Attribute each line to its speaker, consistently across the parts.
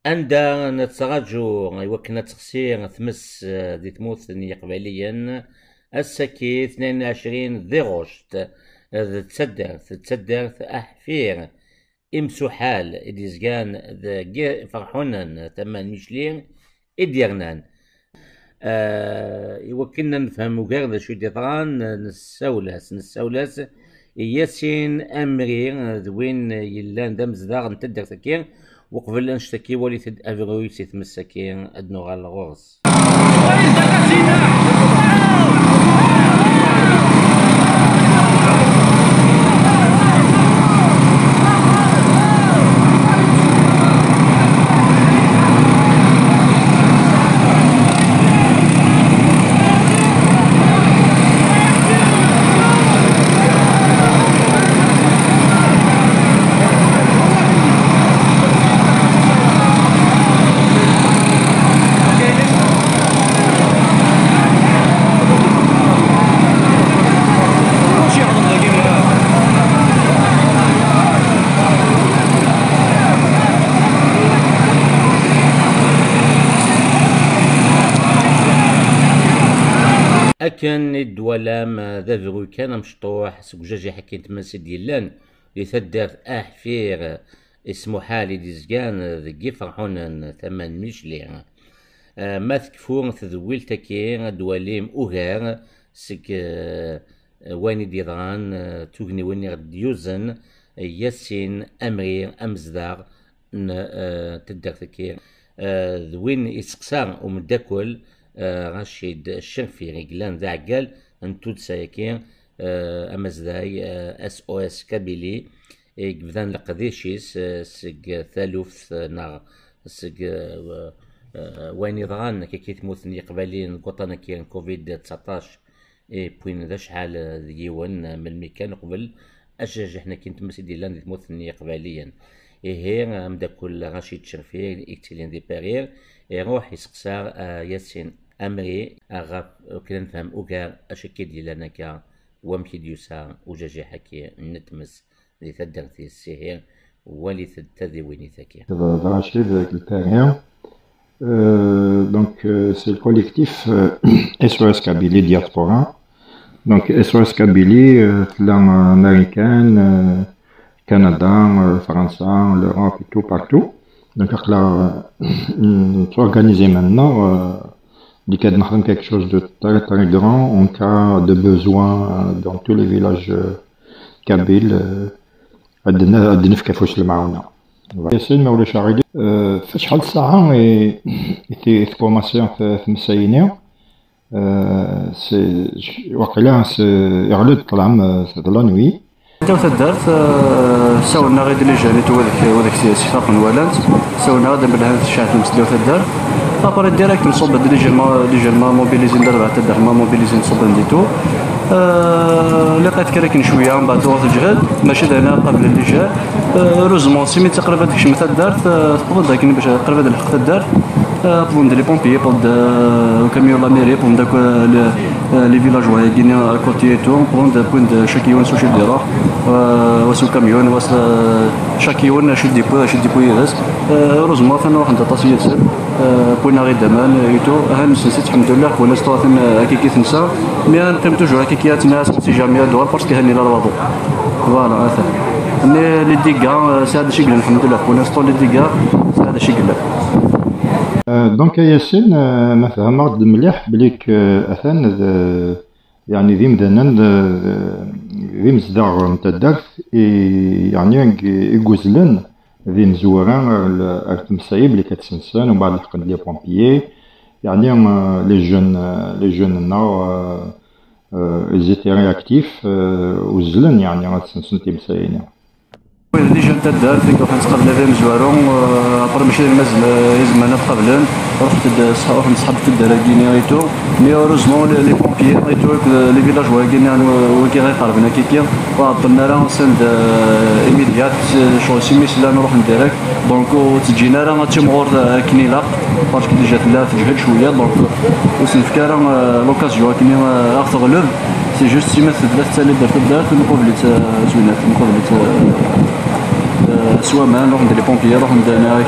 Speaker 1: عندها نتراجو يوكنا تخسير تمس دي تموت قبليا السكي 22 ذي غشت تصدر أحفير إمسو حال إديزغان فرحونا ثمان ميشلين إديرنان يوكلنا نفهم وقرد شو ديطران نساولاس ياسين أمري ذوين يلان دمز داغ نتدر ثكير وقبل نشتكي وليد افغوي تمسكين ادنو على الغرس. أكن الدولام ذا فيغو كان مشطوح سكجاجي حكي تمسي ديالان لي ثدارت أحفير اسمو حالي ديزكان ذكي فرحون ثمان ميشلي ما تكفون تذويل تكي دواليم أوغار سك واني ديضران توغني واني غد يوزن ياسين أمري أمزدار تدار تكي ذوين إسقسار ومداكل رشيد الشرفي رجلان ذا عقال انتود سايكين امزداي اس او اس كابيلي بذان لقديشيس سق ثالوث نار سق وين يضغان كي تموثني قبالين قطنا كيان كوفيد 19 بوين ذا شحال ديوان من الميكان قبل اشجع حنا كي نتمسي ديالان تموثني قباليا هي مداكل رشيد الشرفي اكتيلين دي بارير يروح يسقسار ياسين أمري أغاب كنا نفهم أوكا أشكي ديالنا كا ومشي ديوسا وجاجي حكي نتمس اللي تدرتي السهير ولي تدي ويني ثكي.
Speaker 2: Rachid avec le terrien. Donc c'est le collectif SOS Kabylie Diaspora. Donc SOS Kabylie, langue américaine, Canada, France, l'Europe et tout partout. Donc là, s'organiser maintenant. Il y a quelque chose de très très grand en cas de besoin dans tous les villages kabyles. عندنا في كيفاش المعاونة. ياسين مولاي شاعري في شحال ساعة ايتي فورماسيون في مساينيا سي واقيلا يغلط العام لا نوي.
Speaker 3: تو تدارت ساولنا غير لي جانيت وذاك صفاق ولانت ساولنا غير بلها الشعب المسلو تدارت ابري ديريكت نصوب ديجا موبيليزين دابا تدار ما موبيليزين نصوب نديتو لقيت كراكن شويه من بعد دوات الجهاد ماشي هنا قبل اللي جا روزمون سيمي تقريبا داكشي ما تدارت تقبض داك باش قريبا الحق تدار قبل ندير لي بومبيي قبل كاميون لا ميري قبل داك لي فيلاجوا كينا كوتي تو قبل بوند شاكيون سو شديرا واسو كاميون واس شاكيون شدي بوي هاز روزمون فانا واحد الطاسيه تسال بوينا غير دمان ايتو نسيت الحمد لله كنا ستوثن كي تنسى مي نقيم توجور كي ناس سي جامي دوار باسكو هاني لا الوضو فوالا اثر مي لي ديغا سي هذا شي قلنا الحمد لله كنا ستو لي ديغا سي هذا شي قلنا
Speaker 2: دونك ياسين ما فهمت مليح بليك اثن يعني ذي مدنن ذي مصدر نتا الدرس يعني يقوزلن ذي نزوران التمسايب اللي كتسنسان ومن بعد لحقن لي بومبيي يعني لي جون نا زيتي رياكتيف وزلن يعني غتسنسن تمسايين
Speaker 3: اللي جا نتا الدار فيك واحد نتقابل هذا مزوارو ابري ماشي مازال يزمنا قبلن رحت واحد نصحاب في الدار كيني ايتو مي اوروزمون لي بومبيي ايتو لي فيلاج واكين يعني وكي غير قربنا كيكيا وعطلنا راه سند ايميديات شو سيمي لا نروح نديرك دونك تجينا راه تيمغور كنيلا باسكو ديجا لا تجهد شويه دونك وسنفكا راه لوكازيون كيني راح تغلب سي جوست سيما ثلاث تالي درت الدار مقابلة زوينات مقابلة ند سوامان نروح ند لي بومبيي نروح ند هناك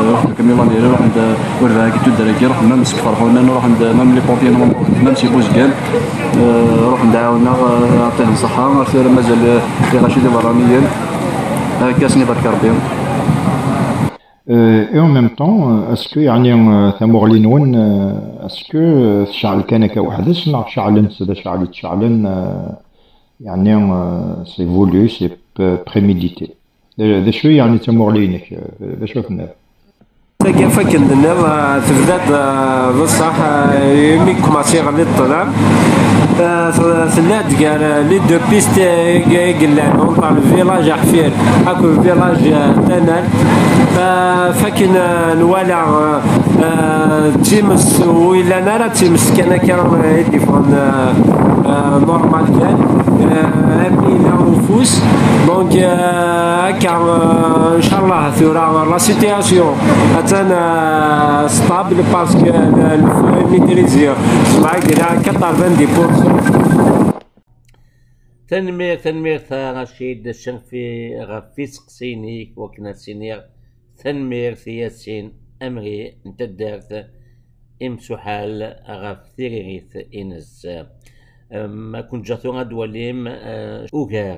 Speaker 3: نروح الكاميلا ديالي نروح ند ورفاها كي تدركي نروح مام نسك فرحونا نروح ند مام لي بومبيي مام سي بوزكان نروح ندعاونا نعطيهم الصحة غير مازال لي رشيدي برانيين كاسني بارك ربي.
Speaker 2: Et en même temps, est-ce que يعني ثمورلينون est-ce que الشعل كان كوحدش نعرف شعلن سدا شعل يتشعلن يعني c'est voulu c'est prémédité. ذا شو يعني ثمورلينك ذا شو فهمنا.
Speaker 4: فكر النار تبدات بصح يمي كوماسي غادي الطلع ثلاث قال لي دو بيست قلانهم طال الفيلاج حفير اكو الفيلاج تنال فكن نوالا تيمس ولا نرى تيمس كان يديفون نورمال كان امينا وفوس دونك هكا ان شاء الله ثورا لا سيتياسيون اتانا ستابل باسكو ميتريزيو معاك 90%.
Speaker 1: تنمير رشيد الشنفي غفي سقسينيك وكنا سينير تنمير ثياسين أمري نتدارت إمسو حال غف ثيريث إنس ما كنت جاتو غدوليم أوغار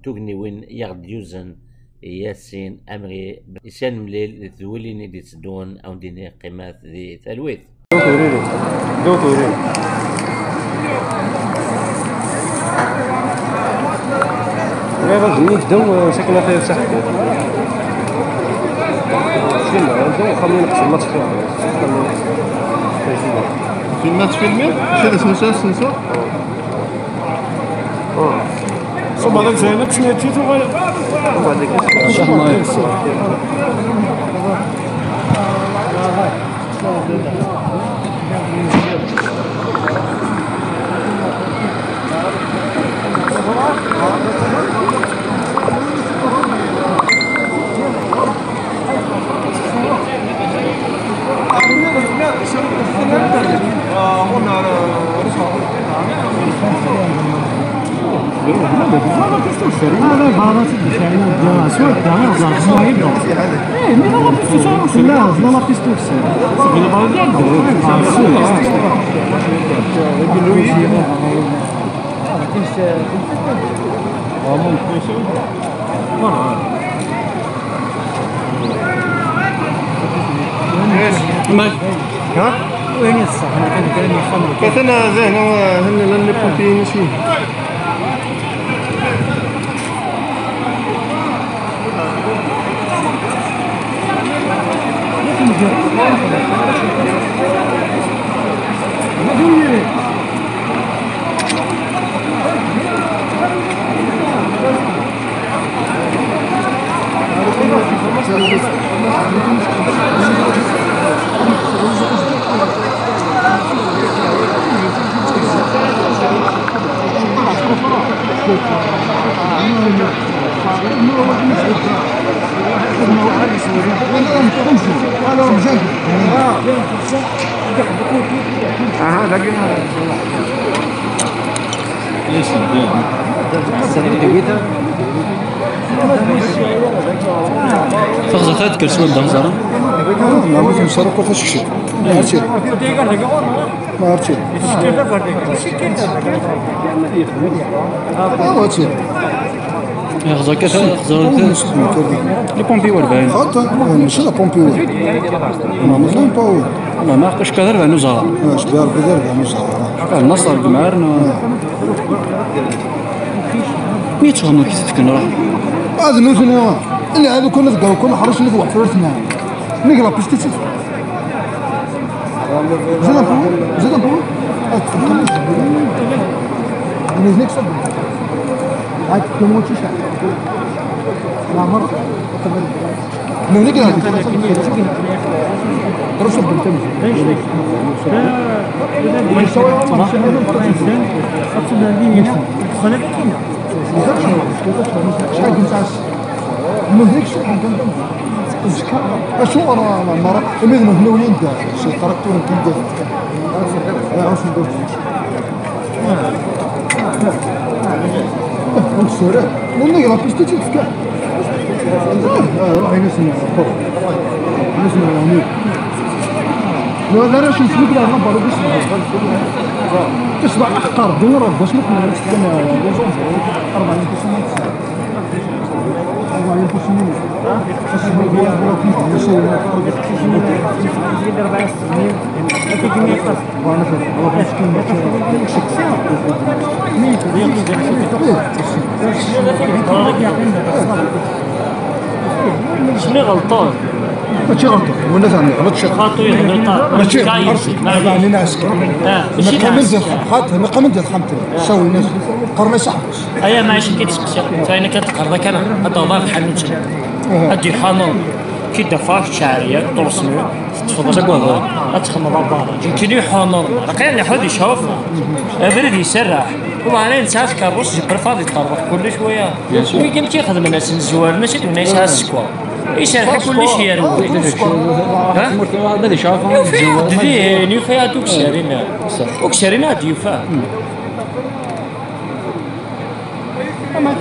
Speaker 1: تغني وين يغديوزن ياسين أمري إسان مليل ذوليني دي تدون أو ديني قيمات ذي ثلويث
Speaker 4: دوتوري غير نبداو ساكنه في صحتي فيلم نبداو خلينا نقسم الماتش
Speaker 5: في الماتش فيلمي هذا سنسو صوب هذاك زينب شنو جيتو
Speaker 3: وبعدك
Speaker 5: وين الصح انا كان يخمر كثنا زين هن اللي بروتين شي
Speaker 3: فخذ ثلاث كرسي ولا زرا
Speaker 5: لا ما نصرف كيفاش شي ما عرفتش ما عرفتش
Speaker 3: يخزر كذا لي بومبي والباين
Speaker 5: ماشي لا بومبي ما مازال باو
Speaker 3: ما ناقش كذا بانو زرا
Speaker 5: اش بيار كذا بانو زرا
Speaker 3: النصر الجمعار ميت غنو كي تسكن راه
Speaker 5: هذا نوثنا اللي هذا كنا ذكر كنا حرش اللي واحد فرثنا نقرا بيستيت زين بو انا زيك صب عاد كم شي لا مر من نقرا ترشب بالتم ما يسوي شو انا مرة امين هنا انت شي تركتوا انت لا عرفت ندير لا السورة مو نقرا بيستيتي كاع راهي نسمع خوف نسمع عميق لا لا راه شي سبيك راه نبرو تسمع احقر دور باش نكون نستنى 40
Speaker 6: شنو غلطان؟
Speaker 5: ماشي غلطان ولا زعما غلط
Speaker 6: خاطو يغلطان
Speaker 5: ماشي يعني ناس
Speaker 6: ماشي ناس
Speaker 5: نقام ندير خمتي سوي ناس قرنا صاحبش
Speaker 6: ايا ماشي كيتسبسا فاين كتقرا كان هضر في حانوت ادي حانوت كي دفاش شعريه ترسمو تفضل تخمم ربا يمكن يحانوت راه اللي حد يشوف برد يسرح والله انا نساعد كروس جبر فاضي يطرق كل شويه وي كان تيخدم الناس الزوار ماشي تقول ناس السكوا يشرح كل شيء يا ربي ها
Speaker 3: هذا شافه
Speaker 6: يوفا يوفا دوك شارينا وكشارينا يوفا
Speaker 5: Come on,